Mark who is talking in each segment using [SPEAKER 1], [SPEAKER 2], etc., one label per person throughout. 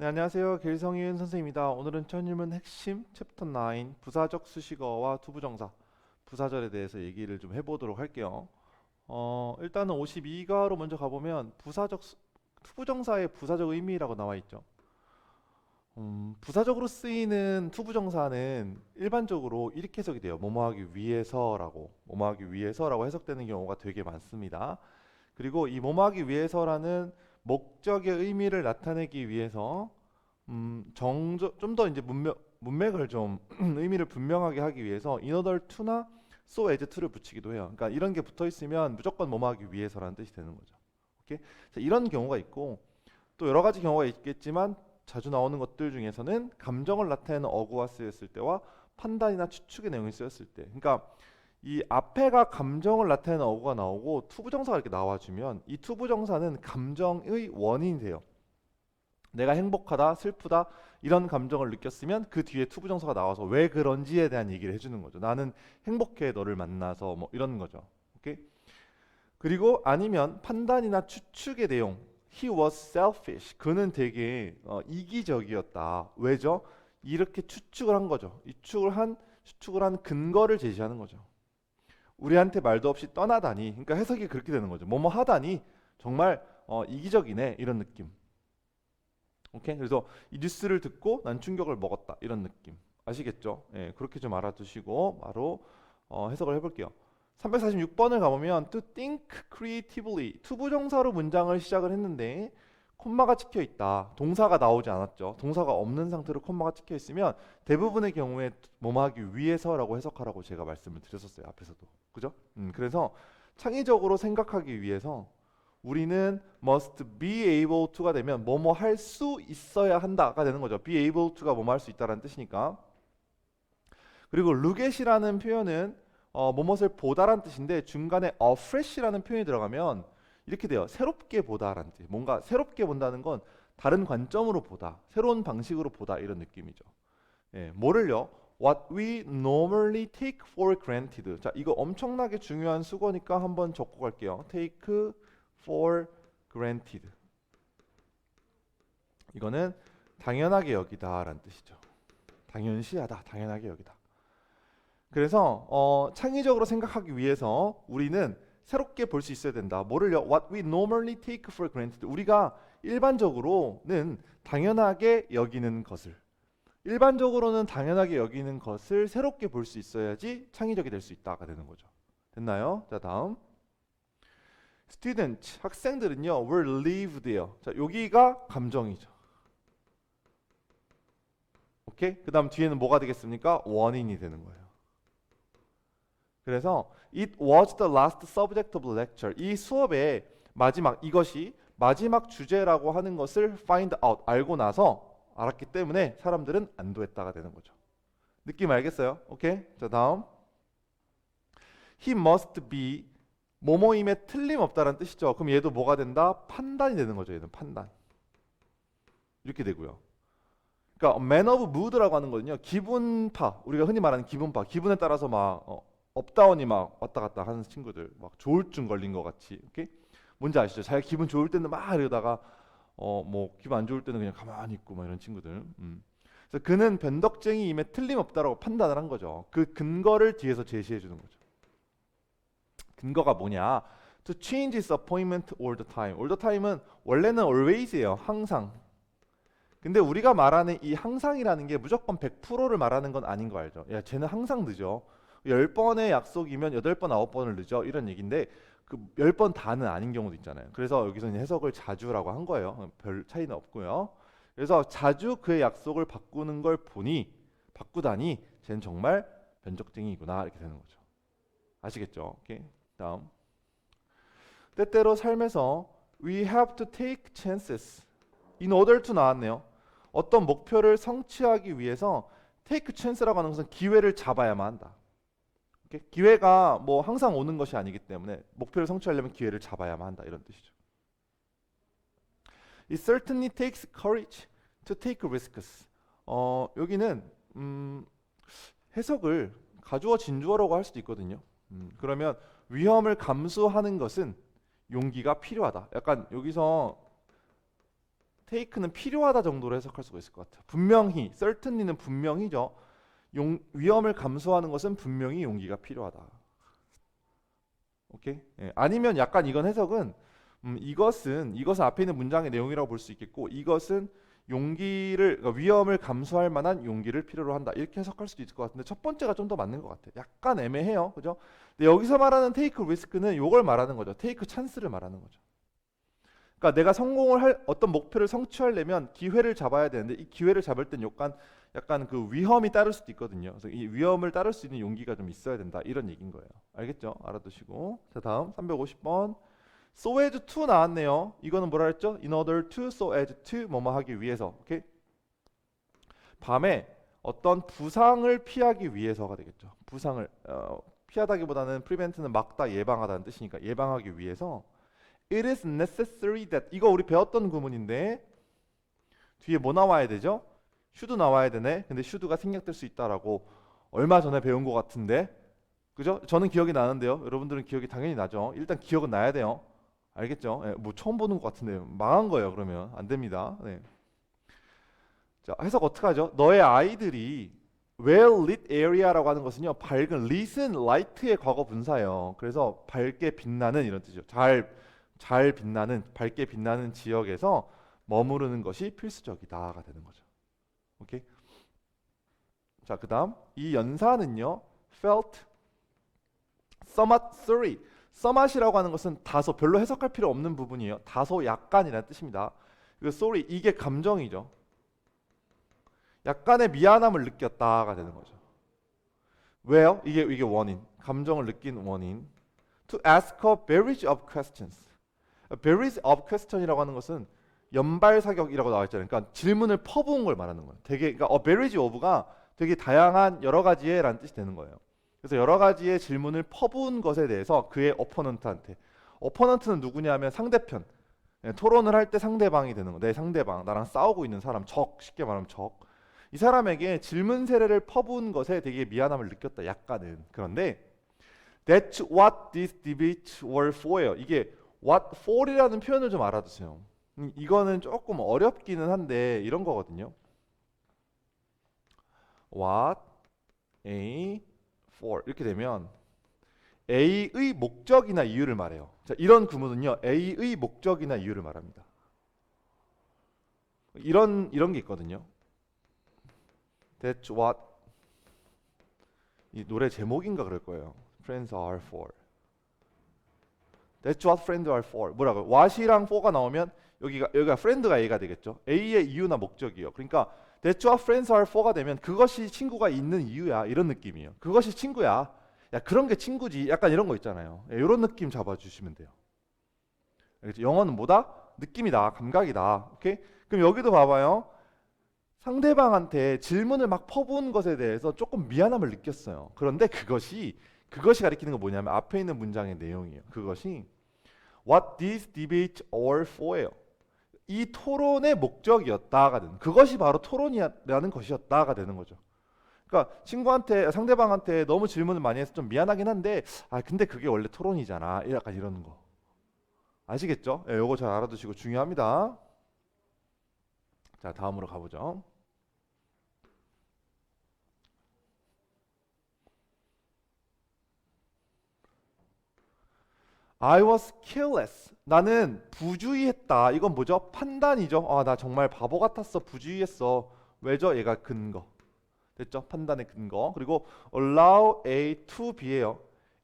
[SPEAKER 1] 네, 안녕하세요. 길성윤 선생님입니다. 오늘은 천일문 핵심 챕터 9 부사적 수식어와 투부정사 부사절에 대해서 얘기를 좀 해보도록 할게요. 일단은 52가로 먼저 가보면 투부정사의 부사적 의미라고 나와 있죠. 부사적으로 쓰이는 투부정사는 일반적으로 이렇게 해석이 돼요. 뭐뭐하기 위해서라고 해석되는 경우가 되게 많습니다. 그리고 이 뭐뭐하기 위해서라는 목적의 의미를 나타내기 위해서 좀 더 이제 문맥을 좀 의미를 분명하게 하기 위해서 in order to나 so as to를 붙이기도 해요. 그러니까 이런 게 붙어 있으면 무조건 뭐뭐하기 위해서라는 뜻이 되는 거죠. 오케이? 자, 이런 경우가 있고 또 여러 가지 경우가 있겠지만 자주 나오는 것들 중에서는 감정을 나타내는 어구가 쓰였을 때와 판단이나 추측의 내용이 쓰였을 때. 그러니까 이 앞에가 감정을 나타내는 어구가 나오고 투부정사가 이렇게 나와주면 이 투부정사는 감정의 원인이 돼요. 내가 행복하다, 슬프다 이런 감정을 느꼈으면 그 뒤에 투부정사가 나와서 왜 그런지에 대한 얘기를 해주는 거죠. 나는 행복해 너를 만나서 뭐 이런 거죠. 오케이? 그리고 아니면 판단이나 추측의 내용. He was selfish. 그는 되게 이기적이었다. 왜죠? 이렇게 추측을 한 거죠. 이 추측을 한 근거를 제시하는 거죠. 우리한테 말도 없이 떠나다니. 그러니까 해석이 그렇게 되는 거죠. 뭐뭐 하다니 정말 이기적이네 이런 느낌. 오케이? 그래서 이 뉴스를 듣고 난 충격을 먹었다 이런 느낌 아시겠죠? 예, 그렇게 좀 알아두시고 바로 해석을 해볼게요. 346번을 가보면 to think creatively 투부정사로 문장을 시작을 했는데 콤마가 찍혀 있다. 동사가 나오지 않았죠. 동사가 없는 상태로 콤마가 찍혀 있으면 대부분의 경우에 뭐뭐하기 위해서라고 해석하라고 제가 말씀을 드렸었어요. 앞에서도. 그죠? 그래서 창의적으로 생각하기 위해서 우리는 must be able to가 되면 뭐뭐 할 수 있어야 한다가 되는 거죠. be able to가 뭐뭐 할 수 있다라는 뜻이니까. 그리고 look at이라는 표현은 뭐뭇을 보다라는 뜻인데 중간에 afresh라는 표현이 들어가면 이렇게 돼요. 새롭게 보다라는 뜻. 뭔가 새롭게 본다는 건 다른 관점으로 보다, 새로운 방식으로 보다 이런 느낌이죠. 예, 뭐를요? What we normally take for granted. 자, 이거 엄청나게 중요한 수거니까 한번 적고 갈게요. take for granted. 이거는 당연하게 여기다라는 뜻이죠. 당연시하다, 당연하게 여기다. 그래서 창의적으로 생각하기 위해서 우리는 새롭게 볼 수 있어야 된다. 뭐를요? What we normally take for granted. 우리가 일반적으로는 당연하게 여기는 것을 일반적으로는 당연하게 여기는 것을 새롭게 볼 수 있어야지 창의적이 될 수 있다가 되는 거죠. 됐나요? 자, 다음. student 학생들은요 were lived요. 자, 여기가 감정이죠. 오케이? 그다음 뒤에는 뭐가 되겠습니까? 원인이 되는 거예요. 그래서 it was the last subject of the lecture. 이 수업의 이것이 마지막 주제라고 하는 것을 find out 알고 나서 알았기 때문에 사람들은 안도했다가 되는 거죠. 느낌 알겠어요? 오케이? 자, 다음. he must be 뭐뭐임에 틀림없다라는 뜻이죠. 그럼 얘도 뭐가 된다? 판단이 되는 거죠. 얘는 판단. 이렇게 되고요. 그러니까 man of mood라고 하는 거는요. 기분파. 우리가 흔히 말하는 기분파. 기분에 따라서 막 업다운이 막 왔다 갔다 하는 친구들. 막 조울증 걸린 것 같이. 오케이? 뭔지 아시죠? 자기가 기분 좋을 때는 막 이러다가 뭐 기분 안 좋을 때는 그냥 가만히 있고 막 이런 친구들. 그래서 그는 변덕쟁이임에 틀림없다라고 판단을 한 거죠. 그 근거를 뒤에서 제시해 주는 거죠. 근거가 뭐냐? To change his appointment all the time. all the time은 원래는 always예요. 항상. 근데 우리가 말하는 이 항상이라는 게 무조건 100%를 말하는 건 아닌 거 알죠? 야, 쟤는 항상 늦어. 10번의 약속이면 8번, 9번을 늦어. 이런 얘기인데 그 10번 다는 아닌 경우도 있잖아요. 그래서 여기서 해석을 자주라고 한 거예요. 별 차이는 없고요. 그래서 자주 그의 약속을 바꾸다니 쟤는 정말 변덕쟁이구나 이렇게 되는 거죠. 아시겠죠? 오케이. 다음. 때때로 삶에서 we have to take chances in order to 나왔네요. 어떤 목표를 성취하기 위해서 take chance라고 하는 것은 기회를 잡아야만 한다. 오케이? 기회가 뭐 항상 오는 것이 아니기 때문에 목표를 성취하려면 기회를 잡아야만 한다 이런 뜻이죠. It certainly takes courage to take risks. 여기는 해석을 가주어 진주어라고 할 수도 있거든요. 그러면 위험을 감수하는 것은 용기가 필요하다. 약간 여기서 take는 필요하다 정도로 해석할 수가 있을 것 같아요. 분명히, certainly는 분명히죠. 위험을 감수하는 것은 분명히 용기가 필요하다. 오케이? 예, 아니면 약간 이건 해석은 이것은 앞에 있는 문장의 내용이라고 볼 수 있겠고, 이것은 그러니까 위험을 감수할 만한 용기를 필요로 한다. 이렇게 해석할 수도 있을 것 같은데 첫 번째가 좀 더 맞는 것 같아요. 약간 애매해요, 그죠? 근데 여기서 말하는 take risk는 이걸 말하는 거죠. take chance를 말하는 거죠. 그러니까 내가 성공을 할 어떤 목표를 성취하려면 기회를 잡아야 되는데 이 기회를 잡을 땐 약간 그 위험이 따를 수도 있거든요. 그래서 이 위험을 따를 수 있는 용기가 좀 있어야 된다. 이런 얘기인 거예요. 알겠죠? 알아두시고. 자, 다음 350번. So as to 나왔네요. 이거는 뭐라 했죠? In order to, so as to 뭐뭐 하기 위해서. 오케이? 밤에 어떤 부상을 피하기 위해서가 되겠죠. 부상을 피하다기보다는 prevent는 막다, 예방하다는 뜻이니까 예방하기 위해서 It is necessary that 이거 우리 배웠던 구문인데 뒤에 뭐 나와야 되죠? should 나와야 되네. 근데 should가 생략될 수 있다라고 얼마 전에 배운 것 같은데, 그죠? 저는 기억이 나는데요. 여러분들은 기억이 당연히 나죠. 일단 기억은 나야 돼요. 알겠죠? 예, 뭐 처음 보는 것 같은데 망한 거예요. 그러면 안 됩니다. 네. 자, 해석 어떻게 하죠? 너의 아이들이 well lit area라고 하는 것은요, 밝은 lit은 light의 과거 분사예요. 그래서 밝게 빛나는 이런 뜻이죠. 잘 빛나는, 밝게 빛나는 지역에서 머무르는 것이 필수적이다가 되는 거죠. 오케이? 자, 그다음 이 연사는요, felt somewhat sorry. somewhat이라고 하는 것은 다소, 별로 해석할 필요 없는 부분이에요. 다소 약간이라는 뜻입니다. 이거 sorry, 이게 감정이죠. 약간의 미안함을 느꼈다가 되는 거죠. 왜요? 이게 원인, 감정을 느낀 원인. To ask a barrage of questions. A barrage of question이라고 하는 것은 연발사격이라고 나와 있잖아요. 그러니까 질문을 퍼부은 걸 말하는 거예요. 되게, 그러니까 a barrage of가 되게 다양한 여러 가지의라는 뜻이 되는 거예요. 그래서 여러 가지의 질문을 퍼부은 것에 대해서 그의 어퍼넌트한테, 어퍼넌트는 누구냐면 상대편, 토론을 할 때 상대방이 되는 거. 내 상대방, 나랑 싸우고 있는 사람, 쉽게 말하면 적. 이 사람에게 질문 세례를 퍼부은 것에 되게 미안함을 느꼈다. 약간은. 그런데 That's what these debates were for예요. 이게 what for이라는 표현을 좀 알아두세요. 이거는 조금 어렵기는 한데 이런 거거든요. What A for 이렇게 되면 A의 목적이나 이유를 말해요. 자, 이런 구문은요, A의 목적이나 이유를 말합니다. 이런 게 있거든요. That's what, 이 노래 제목인가 그럴 거예요. Friends are for. That's what friends are for. 뭐라고요? what이랑 for가 나오면 여기가 friend가 A가 되겠죠. A의 이유나 목적이요. 그러니까 That's what friends are for가 되면 그것이 친구가 있는 이유야. 이런 느낌이에요. 그것이 친구야. 야, 그런 게 친구지. 약간 이런 거 있잖아요. 이런 느낌 잡아주시면 돼요. 알겠죠? 영어는 뭐다? 느낌이다. 감각이다. 오케이? 그럼 여기도 봐봐요. 상대방한테 질문을 막 퍼부은 것에 대해서 조금 미안함을 느꼈어요. 그런데 그것이 가리키는 건 뭐냐면 앞에 있는 문장의 내용이에요. 그것이 what these debates are for예요. 이 토론의 목적이었다가 되는, 그것이 바로 토론이라는 것이었다가 되는 거죠. 그러니까 상대방한테 너무 질문을 많이 해서 좀 미안하긴 한데, 근데 그게 원래 토론이잖아. 약간 이러는 거. 아시겠죠? 예, 요거 잘 알아두시고 중요합니다. 자, 다음으로 가보죠. I was careless. 나는 부주의했다. 이건 뭐죠? 판단이죠. 나 정말 바보 같았어. 부주의했어. 왜죠? 얘가 근거. 됐죠? 판단의 근거. 그리고 allow A to B예요.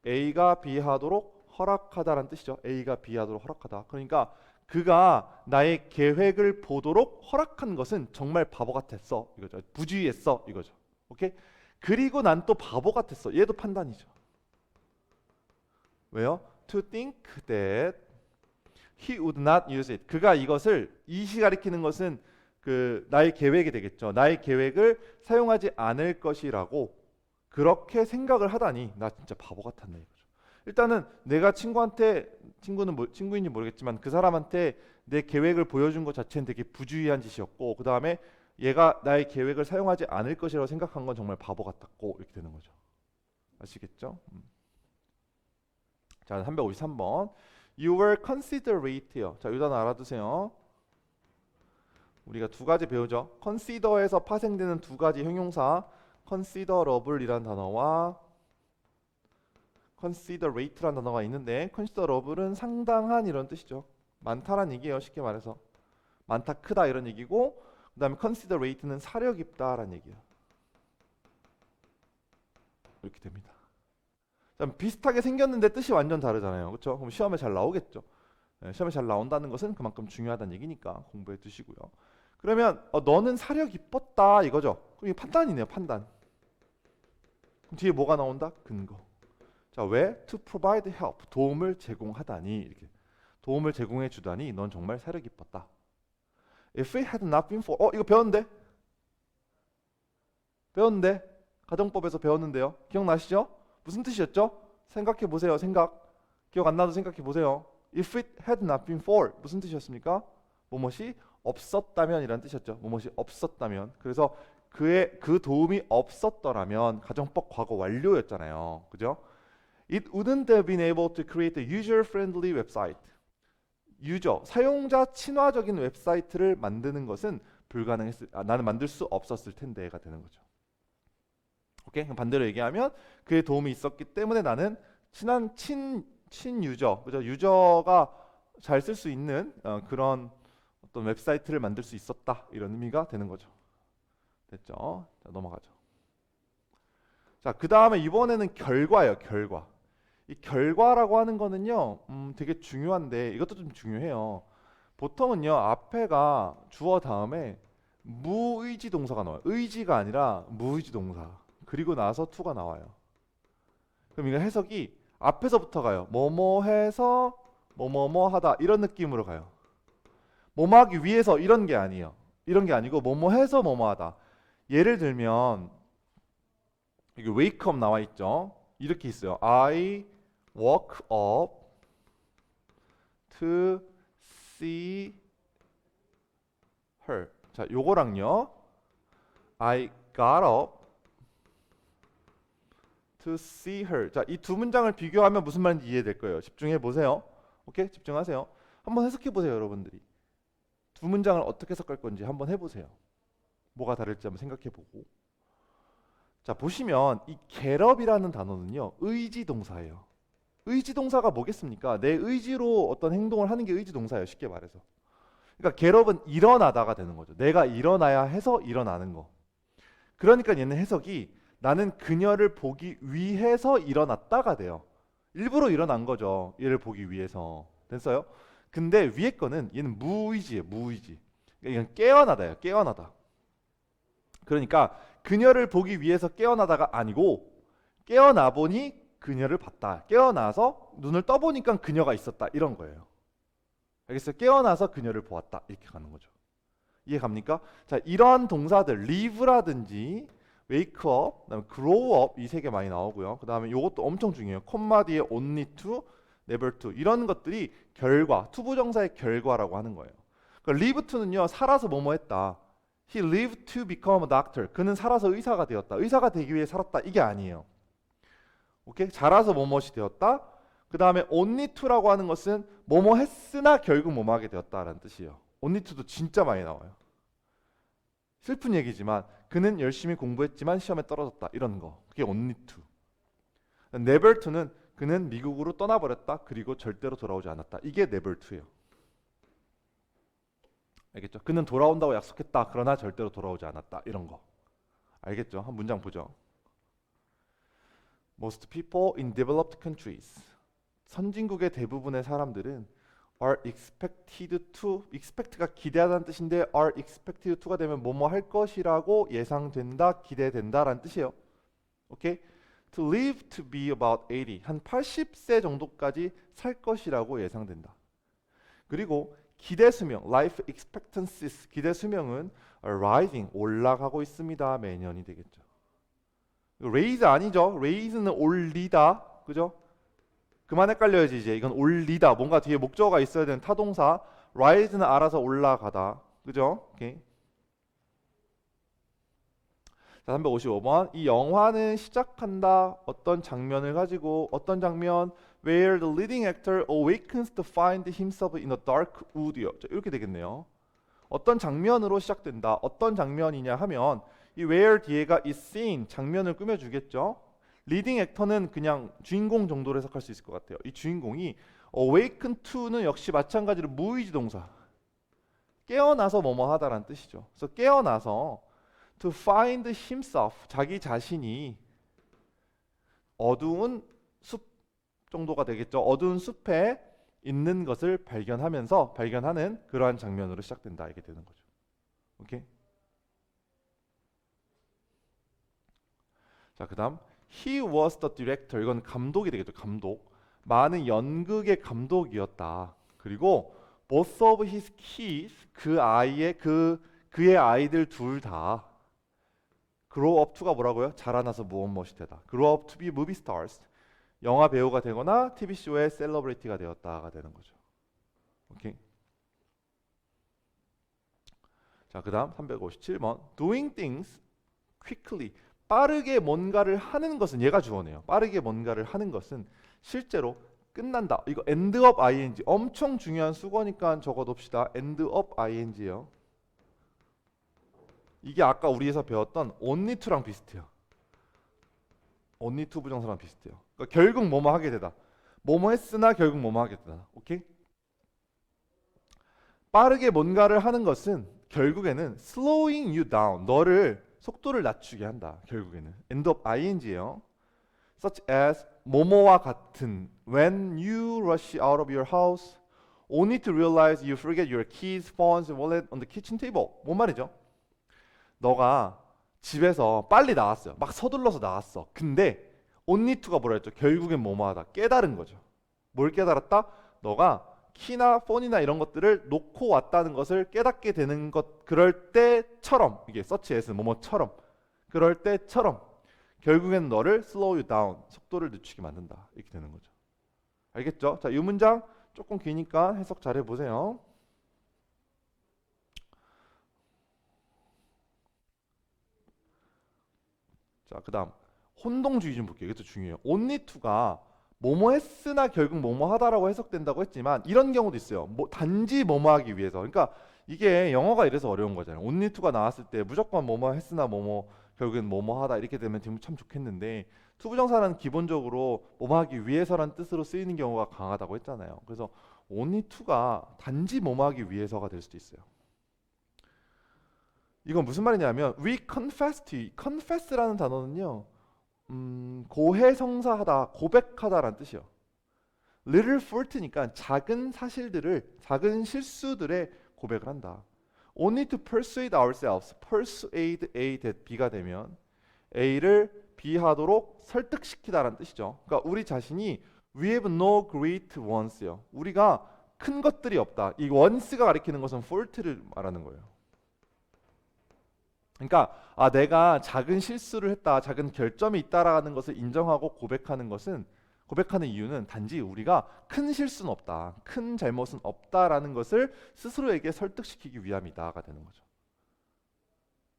[SPEAKER 1] A가 B 하도록 허락하다라는 뜻이죠. A가 B 하도록 허락하다. 그러니까 그가 나의 계획을 보도록 허락한 것은 정말 바보 같았어. 이거죠. 부주의했어. 이거죠. 오케이? 그리고 난 또 바보 같았어. 얘도 판단이죠. 왜요? To think that he would not use it. 그가 이것을, 이시 가리키는 것은 그 나의 계획이 되겠죠. 나의 계획을 사용하지 않을 것이라고 그렇게 생각을 하다니 나 진짜 바보 같았네 이거죠. 일단은 내가 친구인지 모르겠지만 그 사람한테 내 계획을 보여준 것 자체는 되게 부주의한 짓이었고, 그 다음에 얘가 나의 계획을 사용하지 않을 것이라고 생각한 건 정말 바보 같았고, 이렇게 되는 거죠. 아시겠죠? 자, 353번. You were considerate요. 자, 이 단어 알아두세요. 우리가 두 가지 배우죠. consider에서 파생되는 두 가지 형용사 considerable이란 단어와 considerate란 단어가 있는데 considerable은 상당한 이런 뜻이죠. 많다란 얘기예요. 쉽게 말해서 많다, 크다 이런 얘기고, 그 다음에 considerate는 사려 깊다라는 얘기예요. 이렇게 됩니다. 비슷하게 생겼는데 뜻이 완전 다르잖아요. 그렇죠? 그럼 시험에 잘 나오겠죠. 네, 시험에 잘 나온다는 것은 그만큼 중요하다는 얘기니까 공부해 두시고요. 그러면 너는 사려 깊었다 이거죠. 그럼 이게 판단이네요. 판단. 그럼 뒤에 뭐가 나온다? 근거. 자, 왜? To provide help. 도움을 제공하다니, 이렇게 도움을 제공해 주다니 넌 정말 사려 깊었다. If it had not been for 이거 배웠는데 가정법에서 배웠는데요. 기억나시죠? 무슨 뜻이었죠? 생각해 보세요. 기억 안 나도 생각해 보세요. If it had not been for 무슨 뜻이었습니까? 뭐뭇이 없었다면 이란 뜻이었죠. 뭐뭇이 없었다면. 그래서 그 도움이 없었더라면 가정법 과거 완료였잖아요. 그죠? It wouldn't have been able to create a user-friendly website. 사용자 친화적인 웹사이트를 만드는 것은 나는 만들 수 없었을 텐데가 되는 거죠. 오케이? 반대로 얘기하면 그의 도움이 있었기 때문에 나는 친한 친유저, 그죠? 유저가 잘 쓸 수 있는 그런 어떤 웹사이트를 만들 수 있었다, 이런 의미가 되는 거죠. 됐죠? 자, 넘어가죠. 자, 그 다음에 이번에는 결과예요. 결과. 이 결과라고 하는 거는요, 되게 중요한데 이것도 좀 중요해요. 보통은요, 앞에가 주어 다음에 무의지 동사가 나와요. 의지가 아니라 무의지 동사. 그리고 나서 to가 나와요. 그럼 이거 해석이 앞에서부터 가요. 뭐뭐 해서 뭐뭐뭐 하다, 이런 느낌으로 가요. 뭐뭐 하기 위해서 이런 게 아니에요. 이런 게 아니고 뭐뭐 해서 뭐뭐 하다. 예를 들면 여기 wake up 나와 있죠. 이렇게 있어요. I woke up to see her. 자, 요거랑요, I got up to see her. 자, 이 두 문장을 비교하면 무슨 말인지 이해될 거예요. 집중해 보세요. 오케이? 집중하세요. 한번 해석해 보세요, 여러분들이. 두 문장을 어떻게 해석할 건지 한번 해보세요. 뭐가 다를지 한번 생각해 보고. 자, 보시면 이 get up이라는 단어는요, 의지 동사예요. 의지 동사가 뭐겠습니까? 내 의지로 어떤 행동을 하는 게 의지 동사예요. 쉽게 말해서. 그러니까 get up은 일어나다가 되는 거죠. 내가 일어나야 해서 일어나는 거. 그러니까 얘는 해석이 나는 그녀를 보기 위해서 일어났다가 돼요. 일부러 일어난 거죠. 얘를 보기 위해서. 됐어요? 근데 위에 거는 얘는 무의지예요. 무의지. 그러니까 이건 깨어나다예요. 깨어나다. 그러니까 그녀를 보기 위해서 깨어나다가 아니고 깨어나 보니 그녀를 봤다. 깨어나서 눈을 떠보니까 그녀가 있었다. 이런 거예요. 알겠어요? 깨어나서 그녀를 보았다. 이렇게 가는 거죠. 이해 갑니까? 자, 이러한 동사들 live라든지 wake up, 그다음에 grow up, 이 세 개 많이 나오고요. 그다음에 이것도 엄청 중요해요. 콤마 뒤에 only to, never to, 이런 것들이 결과, 투부정사의 결과라고 하는 거예요. 그러니까 live to는요, 살아서 뭐뭐 했다. He lived to become a doctor. 그는 살아서 의사가 되었다. 의사가 되기 위해 살았다. 이게 아니에요. 오케이? 자라서 뭐뭐이 되었다. 그 다음에 only to라고 하는 것은 뭐뭐 했으나 결국 뭐뭐 하게 되었다라는 뜻이에요. only to도 진짜 많이 나와요. 슬픈 얘기지만 그는 열심히 공부했지만 시험에 떨어졌다. 이런 거. 그게 only to. never to는 그는 미국으로 떠나버렸다. 그리고 절대로 돌아오지 않았다. 이게 never to예요. 알겠죠? 그는 돌아온다고 약속했다. 그러나 절대로 돌아오지 않았다. 이런 거. 알겠죠? 한 문장 보죠. Most people in developed countries. 선진국의 대부분의 사람들은 are expected to, expect가 기대하다는 뜻인데 are expected to가 되면 뭐뭐 할 것이라고 예상된다, 기대된다라는 뜻이에요. 오케이? To live to be about 80, 한 80세 정도까지 살 것이라고 예상된다. 그리고 기대 수명, life expectancies, 기대 수명은 rising, 올라가고 있습니다. 매년이 되겠죠. raise 아니죠. raise는 올리다, 그죠? 그만 헷갈려야지 이제. 이건 올리다. 뭔가 뒤에 목적어가 있어야 되는 타동사. rise는 알아서 올라가다. 그죠? 오케이. 자, 355번. 이 영화는 시작한다. 어떤 장면을 가지고, 어떤 장면? Where the leading actor awakens to find himself in a dark wood요. 자, 이렇게 되겠네요. 어떤 장면으로 시작된다. 어떤 장면이냐 하면 이 where 뒤에가 is seen 장면을 꾸며주겠죠. 리딩 액터는 그냥 주인공 정도로 해석할 수 있을 것 같아요. 이 주인공이 awaken to는 역시 마찬가지로 무의지 동사. 깨어나서 뭐뭐 하다라는 뜻이죠. 그래서 깨어나서 to find himself 자기 자신이 어두운 숲 정도가 되겠죠. 어두운 숲에 있는 것을 발견하는 그러한 장면으로 시작된다 이렇게 되는 거죠. 오케이? 자, 그다음 he was the director. 이건 감독이 되겠죠. 감독. 많은 연극의 감독이었다. 그리고 both of his kids 그의 아이들 둘 다 grow up to가 뭐라고요? 자라나서 무엇이 되다. grow up to be movie stars. 영화 배우가 되거나 TV 쇼의 셀러브리티가 되었다가 되는 거죠. 오케이. 자, 그다음 357번 doing things quickly. 빠르게 뭔가를 하는 것은 얘가 주어네요. 빠르게 뭔가를 하는 것은 실제로 끝난다. 이거 end of ing 엄청 중요한 수거니까 적어둡시다. end of ing예요. 이게 아까 우리에서 배웠던 only to랑 비슷해요. only to 부정사랑 비슷해요. 그러니까 결국 뭐뭐 하게 되다. 뭐뭐 했으나 결국 뭐뭐 하게 되다. 오케이? 빠르게 뭔가를 하는 것은 결국에는 slowing you down. 너를 속도를 낮추게 한다. 결국에는 end of ing예요. such as 뭐뭐와 같은 when you rush out of your house only to realize you forget your keys, phones, wallet on the kitchen table. 뭔 말이죠? 너가 집에서 빨리 나왔어요. 막 서둘러서 나왔어. 근데 only to가 뭐라 했죠? 결국엔 뭐뭐하다. 깨달은 거죠. 뭘 깨달았다? 너가 키나 폰이나 이런 것들을 놓고 왔다는 것을 깨닫게 되는 것. 그럴 때처럼 이게 such as 뭐뭐처럼 그럴 때처럼 결국엔 너를 slow you down 속도를 늦추게 만든다. 이렇게 되는 거죠. 알겠죠? 자, 이 문장 조금 기니까 해석 잘 해보세요. 자, 그 다음 혼동주의 좀 볼게요. 이것도 중요해요. only to가 뭐뭐 했으나 결국 뭐뭐 하다라고 해석된다고 했지만 이런 경우도 있어요. 단지 뭐뭐 하기 위해서. 그러니까 이게 영어가 이래서 어려운 거잖아요. only to가 나왔을 때 무조건 뭐뭐 했으나 뭐뭐 결국엔 뭐뭐 하다 이렇게 되면 참 좋겠는데 투부정사는 기본적으로 뭐뭐 하기 위해서란 뜻으로 쓰이는 경우가 강하다고 했잖아요. 그래서 only to가 단지 뭐뭐 하기 위해서가 될 수도 있어요. 이건 무슨 말이냐면 we confess to confess라는 단어는요. 고해성사하다, 고백하다라는 뜻이요. little fault니까 작은 사실들을, 작은 실수들의 고백을 한다. only to persuade ourselves, persuade A that B가 되면 A를 B 하도록 설득시키다라는 뜻이죠. 그러니까 우리 자신이 we have no great ones요. 우리가 큰 것들이 없다. 이 once가 가리키는 것은 fault를 말하는 거예요. 그러니까 내가 작은 실수를 했다, 작은 결점이 있다라는 것을 인정하고 고백하는 이유는 단지 우리가 큰 실수는 없다, 큰 잘못은 없다라는 것을 스스로에게 설득시키기 위함이다가 되는 거죠.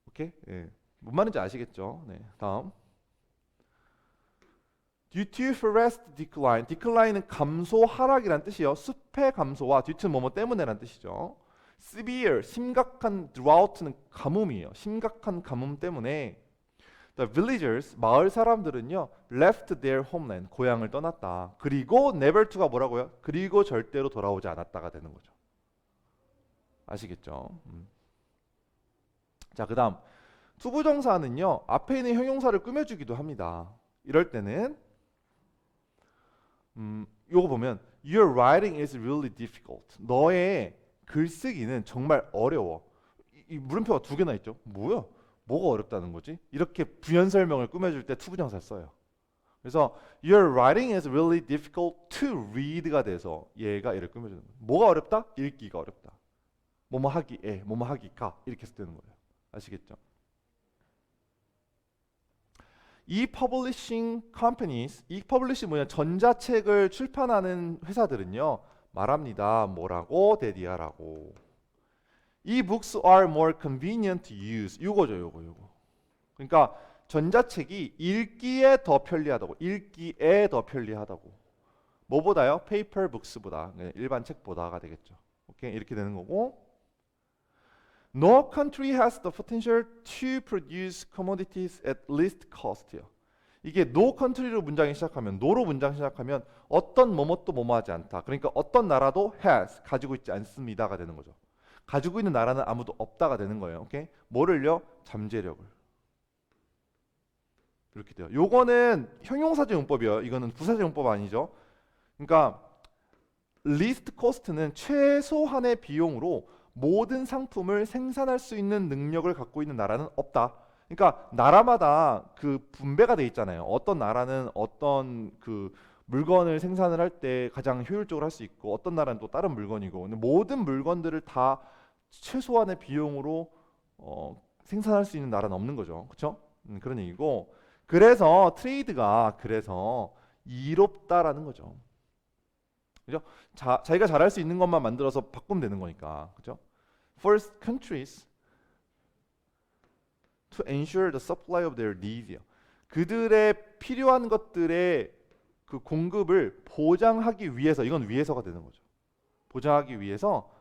[SPEAKER 1] 오케이? 예. 뭔 말인지 아시겠죠? 네. 다음. Due to forest decline. decline은 감소, 하락이란 뜻이에요. 숲의 감소와 due to 뭐뭐 때문에란 뜻이죠. severe, 심각한. drought는 가뭄이에요. 심각한 가뭄 때문에 the villagers, 마을 사람들은요 left their homeland, 고향을 떠났다. 그리고 never to가 뭐라고요? 그리고 절대로 돌아오지 않았다가 되는 거죠. 아시겠죠? 자, 그 다음 투부정사는요 앞에 있는 형용사를 꾸며주기도 합니다. 이럴 때는 요거 보면 your writing is really difficult. 너의 글쓰기는 정말 어려워. 이 물음표가 두 개나 있죠. 뭐야? 뭐가 어렵다는 거지? 이렇게 부연 설명을 꾸며줄 때 투부정사 써요. 그래서 your writing is really difficult to read가 돼서 얘가 얘를 꾸며주는 거예요. 뭐가 어렵다? 읽기가 어렵다. 뭐뭐 하기에, 뭐뭐 하기가 이렇게 쓰는 거예요. 아시겠죠? e-publishing companies, e-publishing 뭐냐? 전자책을 출판하는 회사들은요 말합니다. 뭐라고? 데디아라고. E-books are more convenient to use. 요거죠, 요거. 그러니까 전자책이 읽기에 더 편리하다고. 읽기에 더 편리하다고. 뭐보다요? paper books보다. 일반 책보다가 되겠죠. 오케이? 이렇게 되는 거고. No country has the potential to produce commodities at least cost요. 이게 no country로 문장이 시작하면 no로 문장 시작하면 어떤 뭐뭐도 뭐뭐하지 않다. 그러니까 어떤 나라도 has 가지고 있지 않습니다가 되는 거죠. 가지고 있는 나라는 아무도 없다가 되는 거예요. 오케이? 뭐를요? 잠재력을. 이렇게 돼요. 요거는 형용사적 용법이에요. 이거는 부사적 용법 아니죠. 그러니까 least cost는 최소한의 비용으로 모든 상품을 생산할 수 있는 능력을 갖고 있는 나라는 없다. 그러니까 나라마다 그 분배가 돼 있잖아요. 어떤 나라는 어떤 그 물건을 생산을 할 때 가장 효율적으로 할 수 있고 어떤 나라는 또 다른 물건이고 근데 모든 물건들을 다 최소한의 비용으로 생산할 수 있는 나라는 없는 거죠. 그렇죠? 그런 얘기고 그래서 트레이드가 그래서 이롭다라는 거죠. 그죠? 자기가 잘할 수 있는 것만 만들어서 바꾸면 되는 거니까. 그죠? First countries to ensure the supply of their needs. 그들의 필요한 것들의 그 공급을 보장하기 위해서 이건 위해서가 되는 거죠. 보장하기 위해서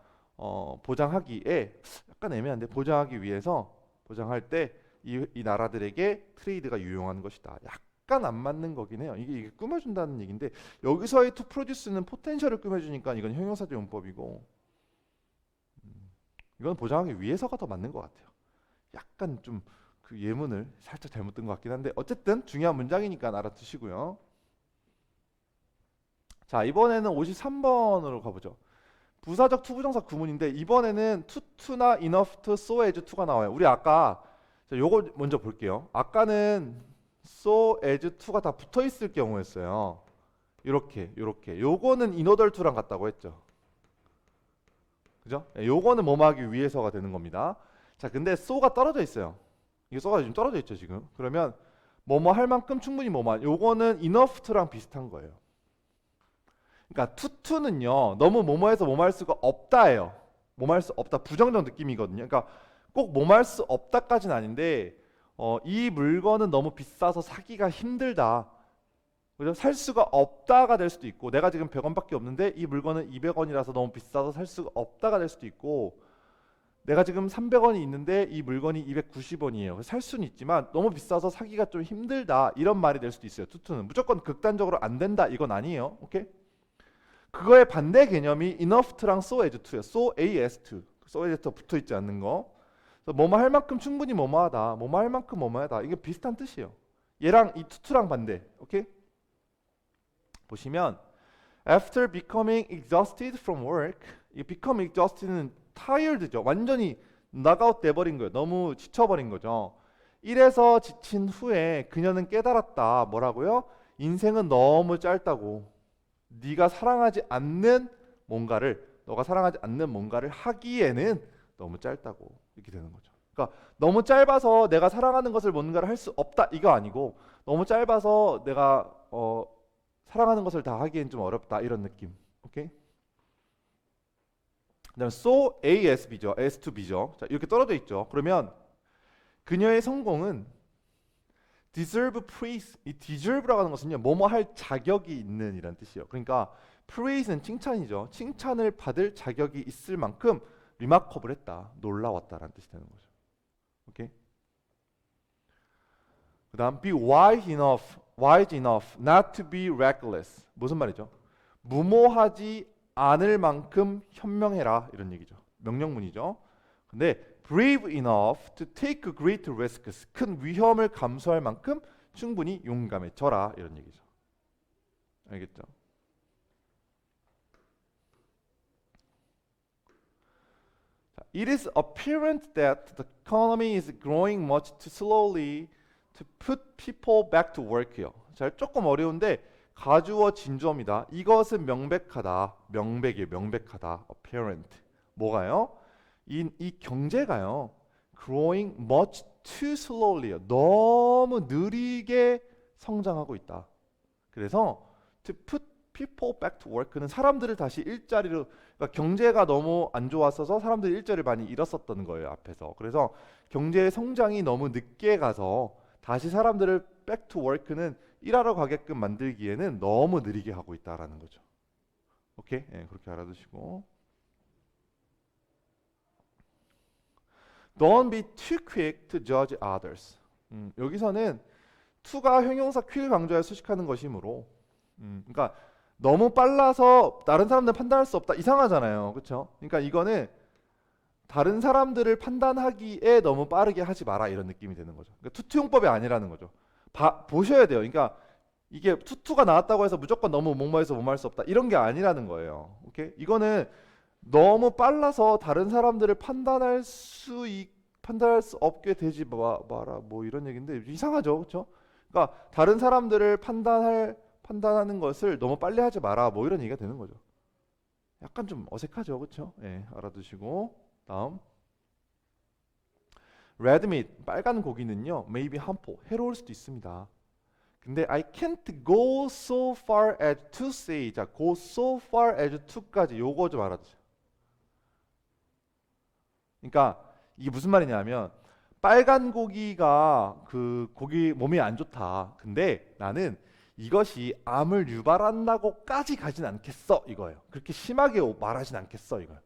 [SPEAKER 1] 보장하기에 약간 애매한데 보장하기 위해서 보장할 때 이 나라들에게 트레이드가 유용한 것이다. 약간 안 맞는 거긴 해요. 이게 꾸며준다는 얘기인데 여기서의 to produce는 포텐셜을 꾸며주니까 이건 형용사적 용법이고 이건 보장하기 위해서가 더 맞는 것 같아요. 약간 좀 그 예문을 살짝 잘못 든 것 같긴 한데 어쨌든 중요한 문장이니까 알아두시고요. 자 이번에는 53번으로 가보죠. 부사적 투부정사 구문인데 이번에는 to나 enough to, so as to가 나와요. 우리 아까 요거 먼저 볼게요. 아까는 so as to가 다 붙어 있을 경우였어요. 요렇게 요거는 in order to랑 같다고 했죠. 그죠? 요거는 뭐뭐 하기 위해서가 되는 겁니다. 자 근데 so가 떨어져 있어요. 이게 so가 지금 떨어져 있죠 지금. 그러면 뭐뭐 할 만큼 충분히 뭐뭐 요거는 enough to랑 비슷한 거예요. 그러니까 to는요 너무 뭐뭐해서 뭐뭐 할 수가 없다예요. 뭐뭐 할 수 없다 부정적 느낌이거든요. 그러니까 꼭 뭐뭐 할 수 없다까지는 아닌데 이 물건은 너무 비싸서 사기가 힘들다. 그죠? 살 수가 없다가 될 수도 있고 내가 지금 100원밖에 없는데 이 물건은 200원이라서 너무 비싸서 살 수가 없다가 될 수도 있고 내가 지금 300원이 있는데 이 물건이 290원이에요. 살 수는 있지만 너무 비싸서 사기가 좀 힘들다 이런 말이 될 수도 있어요. 투투는 무조건 극단적으로 안 된다 이건 아니에요. 오케이? 그거의 반대 개념이 enough랑 so as to예요. so as to, so as to 붙어 있지 않는 거. 뭐뭐 할 만큼 충분히 뭐뭐하다, 뭐뭐 할 만큼 뭐뭐하다 이게 비슷한 뜻이에요. 얘랑 이 투투랑 반대. 오케이? 보시면 after becoming exhausted from work, 이 become exhausted는 tired죠. 완전히 나가웃 돼버린 거예요. 너무 지쳐버린 거죠. 이래서 지친 후에 그녀는 깨달았다. 뭐라고요? 인생은 너무 짧다고. 네가 사랑하지 않는 뭔가를 너가 사랑하지 않는 뭔가를 하기에는 너무 짧다고 이렇게 되는 거죠. 그러니까 너무 짧아서 내가 사랑하는 것을 뭔가를 할 수 없다 이거 아니고 너무 짧아서 내가 사랑하는 것을 다 하기엔 좀 어렵다 이런 느낌. 오케이? 그다음 so A S B죠. S to B죠. 자, 이렇게 떨어져 있죠. 그러면 그녀의 성공은 deserve praise. 이 deserve라고 하는 것은요. 뭐뭐 할 자격이 있는 이란 뜻이에요. 그러니까 praise는 칭찬이죠. 칭찬을 받을 자격이 있을 만큼 remarkable 했다. 놀라웠다라는 뜻이 되는 거죠. 오케이? 그다음 be wise enough not to be reckless. 무슨 말이죠? 무모하지 않을 만큼 현명해라 이런 얘기죠. 명령문이죠. 근데 brave enough to take great risks. 큰 위험을 감수할 만큼 충분히 용감해져라 이런 얘기죠. 알겠죠? It is apparent that the economy is growing much too slowly to put people back to work요. 자, 조금 어려운데 가주어 진주어입니다. 이것은 명백하다. 명백하다. apparent. 뭐가요? 이 경제가요. growing much too slowly요. 너무 느리게 성장하고 있다. 그래서 to put people back to work는 사람들을 다시 일자리로 그러니까 경제가 너무 안 좋았어서 사람들이 일자리를 많이 잃었었던 거예요 앞에서. 그래서 경제의 성장이 너무 늦게 가서 다시 사람들을 back to work는 일하러 가게끔 만들기에는 너무 느리게 하고 있다라는 거죠. 오케이? 네, 그렇게 알아두시고 Don't be too quick to judge others. 여기서는 to가 형용사 quick을 강조하여 수식하는 것이므로, 그러니까 너무 빨라서 다른 사람들 판단할 수 없다. 이상하잖아요, 그렇죠? 그러니까 이거는 다른 사람들을 판단하기에 너무 빠르게 하지 마라 이런 느낌이 되는 거죠. 그러니까 투투용법이 아니라는 거죠. 보셔야 돼요. 그러니까 이게 투투가 나왔다고 해서 무조건 너무 뭐뭐해서 뭐뭐할 수 없다 이런 게 아니라는 거예요. 오케이? 이거는 너무 빨라서 다른 사람들을 판단할 수 없게 되지 마라 뭐 이런 얘기인데 이상하죠, 그렇죠? 그러니까 다른 사람들을 판단하는 것을 너무 빨리 하지 마라 뭐 이런 얘기가 되는 거죠. 약간 좀 어색하죠, 그렇죠? 예, 알아두시고 다음. Red meat, 빨간 고기는요, may be harmful, 해로울 수도 있습니다. 근데 I can't go so far as to say, 자, go so far as to까지 요거 좀 알아두세요. 그러니까 이게 무슨 말이냐면 빨간 고기가 그 고기 몸에 안 좋다. 근데 나는 이것이 암을 유발한다고까지 가진 않겠어 이거예요. 그렇게 심하게 말하진 않겠어 이거예요.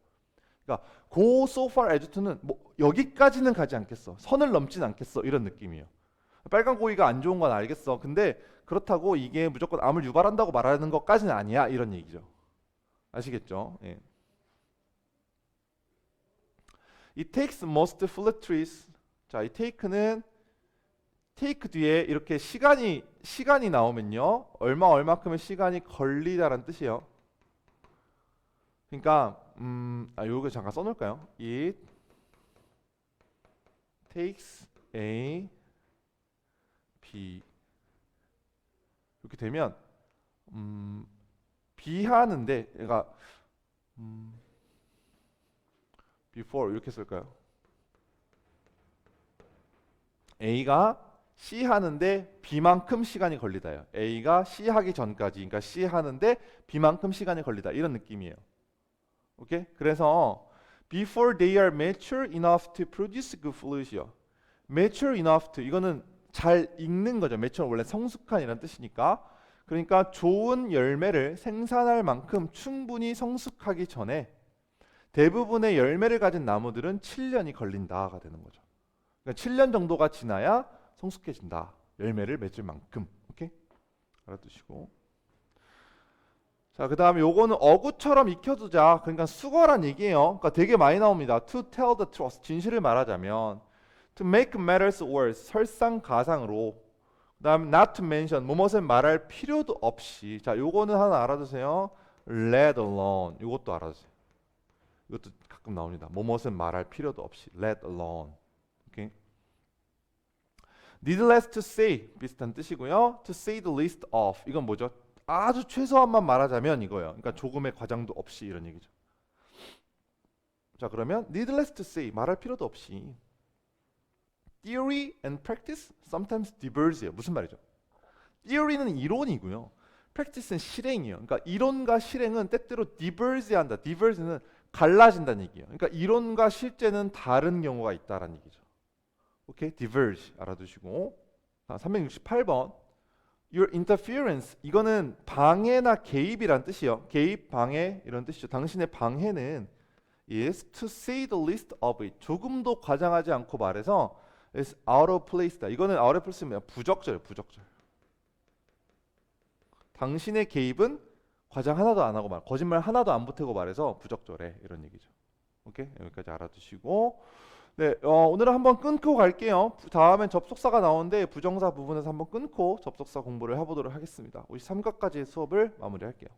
[SPEAKER 1] 그러니까 go so far as to는 뭐 여기까지는 가지 않겠어. 선을 넘진 않겠어 이런 느낌이에요. 빨간 고기가 안 좋은 건 알겠어. 근데 그렇다고 이게 무조건 암을 유발한다고 말하는 것까지는 아니야 이런 얘기죠. 아시겠죠? 예. It takes most flatteries. 자, 이 take는 take 뒤에 이렇게 시간이 나오면요, 얼마큼의 시간이 걸리다라는 뜻이에요. 그러니까 요거 잠깐 써놓을까요? It takes a b 이렇게 되면 비하는데, 그러니까 before 이렇게 쓸까요? A가 C 하는데 B만큼 시간이 걸리다요. A가 C 하기 전까지, 그러니까 C 하는데 B만큼 시간이 걸리다 이런 느낌이에요. 오케이? 그래서 before they are mature enough to produce good fruit이요. mature enough to 이거는 잘 익는 거죠. mature 원래 성숙한 이란 뜻이니까. 그러니까 좋은 열매를 생산할 만큼 충분히 성숙하기 전에 대부분의 열매를 가진 나무들은 7년이 걸린다가 되는 거죠. 그러니까 7년 정도가 지나야 성숙해진다. 열매를 맺을 만큼. 오케이? 알아두시고. 자, 그 다음에 요거는 어구처럼 익혀두자. 그러니까 수거란 얘기예요. 그러니까 되게 많이 나옵니다. To tell the truth, 진실을 말하자면. To make matters worse, 설상가상으로. 그 다음 not to mention, 무엇을 말할 필요도 없이. 자, 요거는 하나 알아두세요. let alone, 요것도 알아두세요. 이것도 가끔 나옵니다. 무엇을 말할 필요도 없이. let alone. 오케이? needless to say, 비슷한 뜻이고요. to say the least of, 이건 뭐죠? 아주 최소한만 말하자면 이거예요. 그러니까 조금의 과장도 없이 이런 얘기죠. 자, 그러면 needless to say, 말할 필요도 없이. Theory and practice sometimes diverge예요. 무슨 말이죠? Theory는 이론이고요. practice는 실행이에요. 그러니까 이론과 실행은 때때로 diverge한다. diverge는 갈라진다는 얘기예요. 그러니까 이론과 실제는 다른 경우가 있다라는 얘기죠. 오케이? diverge 알아두시고. 368번. Your interference, 이거는 방해나 개입이란 뜻이에요. 개입, 방해 이런 뜻이죠. 당신의 방해는 is to say the least of it, 조금도 과장하지 않고 말해서 is out of place다. 이거는 out of place면 부적절, 부적절. 당신의 개입은 과장 하나도 안 하고 거짓말 하나도 안 보태고 말해서 부적절해 이런 얘기죠. 오케이? 여기까지 알아두시고. 네, 오늘은 한번 끊고 갈게요. 다음엔 접속사가 나오는데 부정사 부분에서 한번 끊고 접속사 공부를 해보도록 하겠습니다. 53과까지의 수업을 마무리할게요.